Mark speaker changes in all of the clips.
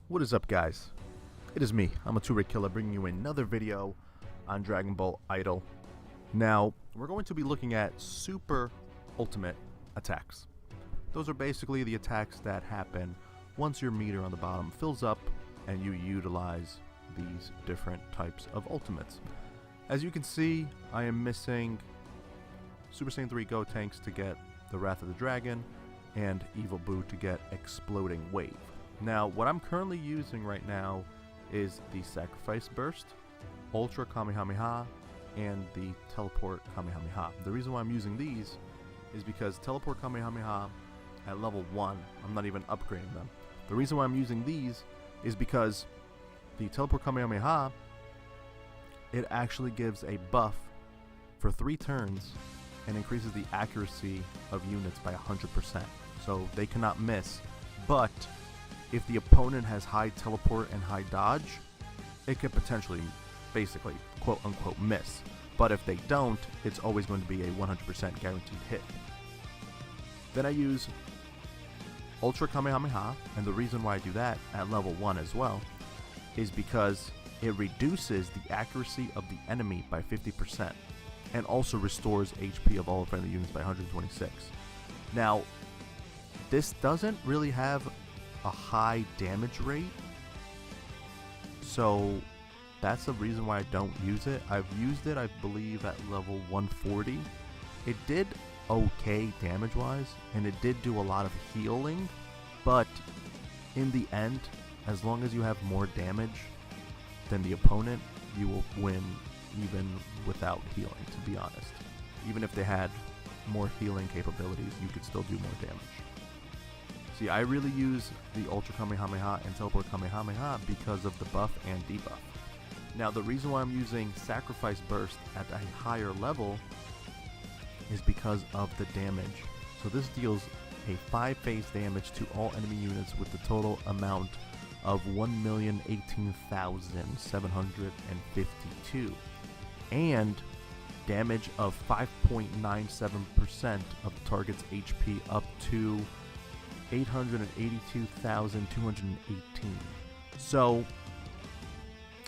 Speaker 1: What is up, guys? It is me, I'm a two-ray killer, bringing you another video on Dragon Ball Idol. Now, we're going to be looking at super ultimate attacks. Those are basically the attacks that happen once your meter on the bottom fills up and you utilize these different types of ultimates. As you can see, I am missing Super Saiyan 3 Gotenks to get the Wrath of the Dragon and Evil Boo to get Exploding Wave. Now, what I'm currently using right now is the Sacrifice Burst, Ultra Kamehameha, and the Teleport Kamehameha. The reason why I'm using these is because Teleport Kamehameha at level 1, I'm not even upgrading them. The reason why I'm using these is because the Teleport Kamehameha, it actually gives a buff for 3 turns and increases the accuracy of units by 100%. So they cannot miss, but if the opponent has high teleport and high dodge, it could potentially, basically, quote-unquote, miss. But if they don't, it's always going to be a 100% guaranteed hit. Then I use Ultra Kamehameha, and the reason why I do that at level 1 as well is because it reduces the accuracy of the enemy by 50% and also restores HP of all friendly units by 126. Now, this doesn't really have a high damage rate, so that's the reason why I don't use it. I've used it, I believe, at level 140. It did okay damage wise, and it did do a lot of healing, but in the end, as long as you have more damage than the opponent, you will win even without healing, to be honest. Even if they had more healing capabilities, you could still do more damage. See, I really use the Ultra Kamehameha and Teleport Kamehameha because of the buff and debuff. Now, the reason why I'm using Sacrifice Burst at a higher level is because of the damage. So this deals a 5-phase damage to all enemy units with the total amount of 1,018,752 and damage of 5.97% of the target's HP up to 882,218. So,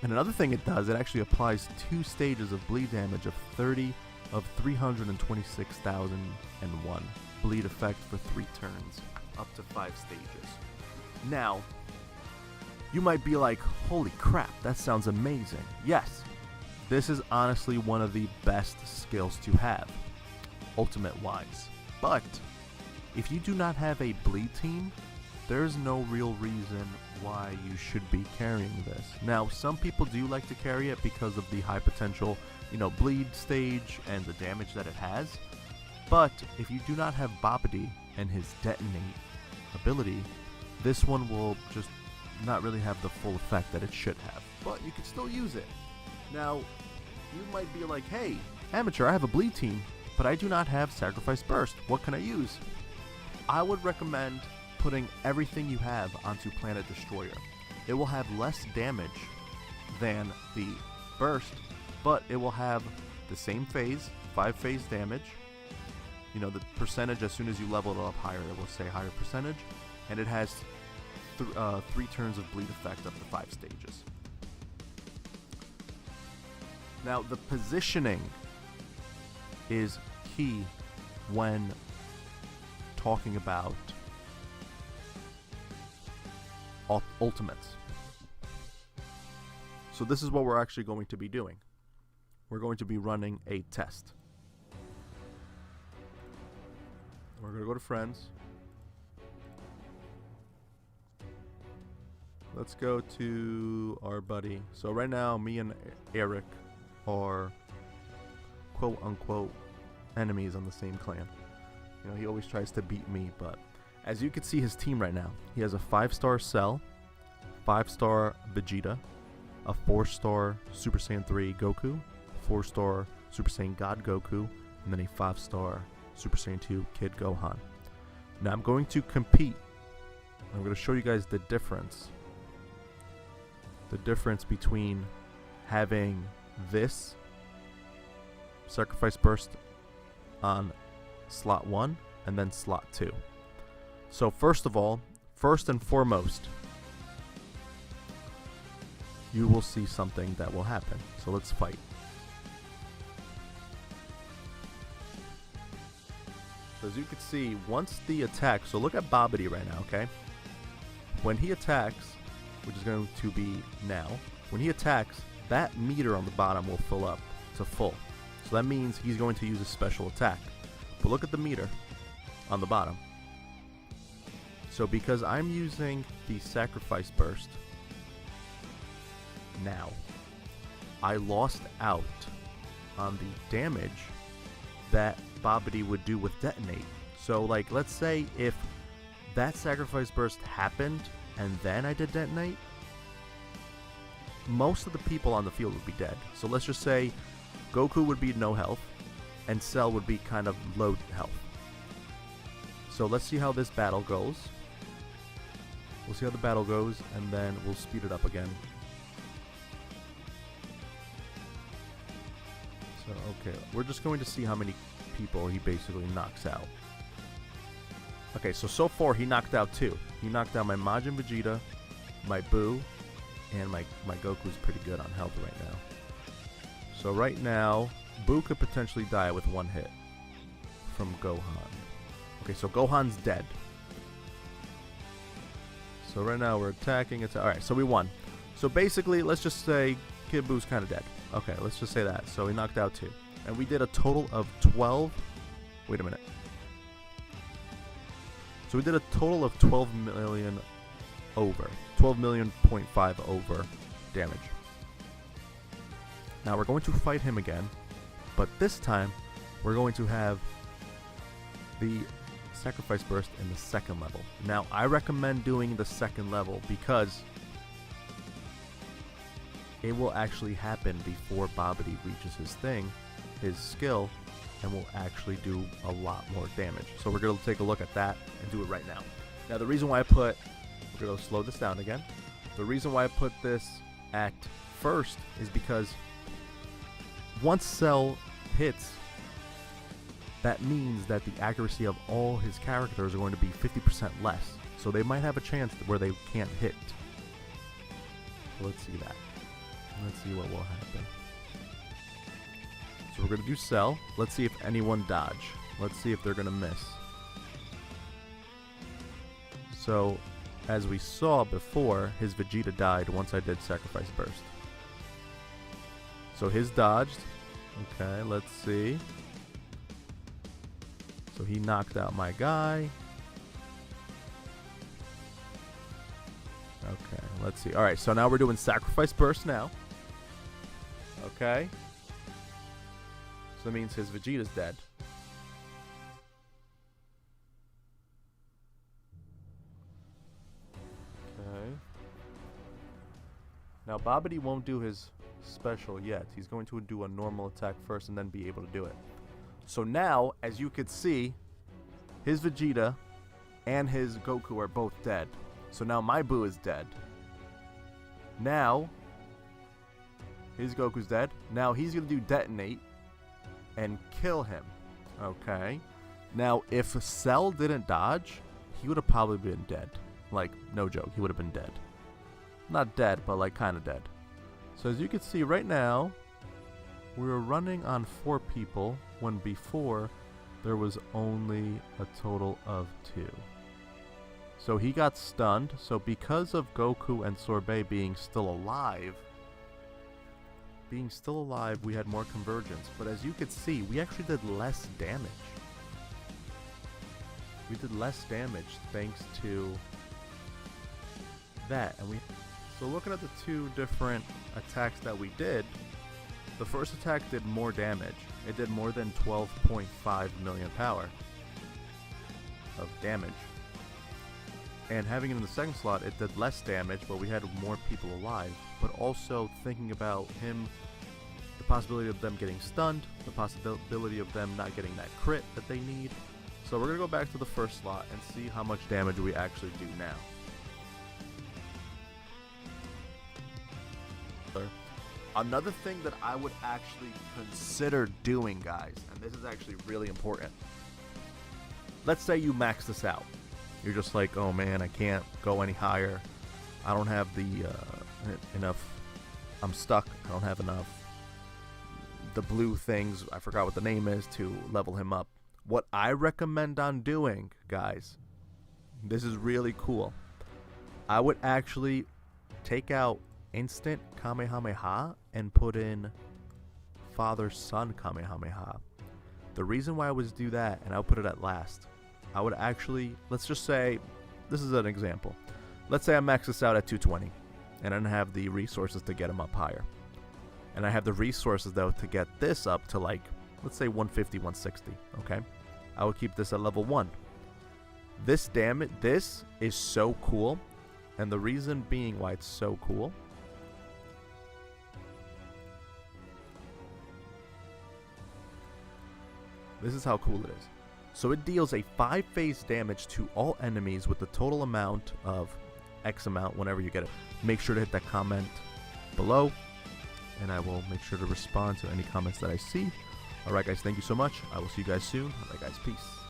Speaker 1: and another thing it does, it actually applies 2 stages of bleed damage of 30 of 326,001 bleed effect for 3 turns, up to 5 stages. Now, you might be like, holy crap, that sounds amazing. Yes, this is honestly one of the best skills to have, ultimate-wise. But if you do not have a bleed team, there's no real reason why you should be carrying this. Now, some people do like to carry it because of the high potential, bleed stage and the damage that it has. But if you do not have Babidi and his detonate ability, this one will just not really have the full effect that it should have. But you can still use it. Now, you might be like, hey, Amateur, I have a bleed team, but I do not have Sacrifice Burst. What can I use? I would recommend putting everything you have onto Planet Destroyer. It will have less damage than the Burst, but it will have the same phase, 5-phase damage. The percentage, as soon as you level it up higher, it will say higher percentage, and it has 3 turns of bleed effect up to 5 stages. Now, the positioning is key when talking about ultimates. So this is what we're actually going to be doing. We're going to be running a test. We're going to go to friends. Let's go to our buddy. So right now, me and Eric are quote-unquote enemies on the same clan. He always tries to beat me, but as you can see his team right now, he has a 5-star Cell, 5-star Vegeta, a 4-star Super Saiyan 3 Goku, 4-star Super Saiyan God Goku, and then a 5-star Super Saiyan 2 Kid Gohan. Now I'm going to compete. I'm going to show you guys the difference. The difference between having this Sacrifice Burst on slot 1 and then slot 2. So first and foremost, you will see something that will happen. So let's fight. So as you can see, once the attack, so look at Bobbity right now, okay? When he attacks, which is going to be now, when he attacks, that meter on the bottom will fill up to full. So that means he's going to use a special attack. But look at the meter on the bottom. So because I'm using the sacrifice burst now, I lost out on the damage that Bobbity would do with detonate. So like, let's say if that sacrifice burst happened and then I did detonate, most of the people on the field would be dead. So let's just say Goku would be no health and Cell would be kind of low health. So let's see how this battle goes. We'll see how the battle goes and then we'll speed it up again. So okay, we're just going to see how many people he basically knocks out. Okay, so far he knocked out 2. He knocked out my Majin Vegeta, my Buu, and my Goku's pretty good on health right now. So right now, Buu could potentially die with 1 hit from Gohan. Okay, so Gohan's dead. So right now we're attacking. Alright, so we won. So basically, let's just say Kid Buu's kind of dead. Okay, let's just say that. So he knocked out 2. And we did a total of 12. Wait a minute. So we did a total of 12 million over. 12 million point 5 over damage. Now we're going to fight him again, but this time we're going to have the sacrifice burst in the 2nd level. Now I recommend doing the 2nd level because it will actually happen before Bobbity reaches his thing, his skill, and will actually do a lot more damage. So we're going to take a look at that and do it right now. Now the reason why we're going to slow this down again. The reason why I put this at first is because once Cell hits, that means that the accuracy of all his characters are going to be 50% less. So they might have a chance where they can't hit. So let's see that. Let's see what will happen. So we're going to do Cell. Let's see if anyone dodge. Let's see if they're going to miss. So, as we saw before, his Vegeta died once I did Sacrifice Burst. So his dodged. Okay, let's see. So he knocked out my guy. Okay, let's see. Alright, so now we're doing Sacrifice Burst now. Okay. So that means his Vegeta's dead. Okay. Now Bobbity won't do his special yet. He's going to do a normal attack first and then be able to do it. So now, as you could see, his Vegeta and his Goku are both dead. So now my Buu is dead. Now, his Goku's dead. Now he's going to do Detonate and kill him. Okay. Now, if Cell didn't dodge, he would have probably been dead. Like, no joke, he would have been dead. Not dead, but like kind of dead. So as you can see right now, we were running on 4 people when before there was only a total of 2. So he got stunned. So because of Goku and Sorbet being still alive, we had more convergence. But as you could see, we actually did less damage. We did less damage thanks to that. And so looking at the 2 different attacks that we did, the first attack did more damage. It did more than 12.5 million power of damage. And having it in the second slot, it did less damage, but we had more people alive. But also thinking about him, the possibility of them getting stunned, the possibility of them not getting that crit that they need. So we're going to go back to the first slot and see how much damage we actually do now. Another thing that I would actually consider doing, guys, and this is actually really important. Let's say you max this out. You're just like, oh man, I can't go any higher. I don't have the enough I'm stuck. I don't have enough. The blue things, I forgot what the name is, to level him up. What I recommend on doing, guys, this is really cool. I would actually take out instant Kamehameha and put in father-son Kamehameha. The reason why I would do that, and I'll put it at last, I would actually, let's just say, this is an example. Let's say I max this out at 220, and I don't have the resources to get him up higher. And I have the resources, though, to get this up to, like, let's say 150, 160, okay? I would keep this at level 1. This is so cool, and the reason being why it's so cool, this is how cool it is. So it deals a 5-phase damage to all enemies with the total amount of X amount whenever you get it. Make sure to hit that comment below, and I will make sure to respond to any comments that I see. Alright guys, thank you so much. I will see you guys soon. Alright guys, peace.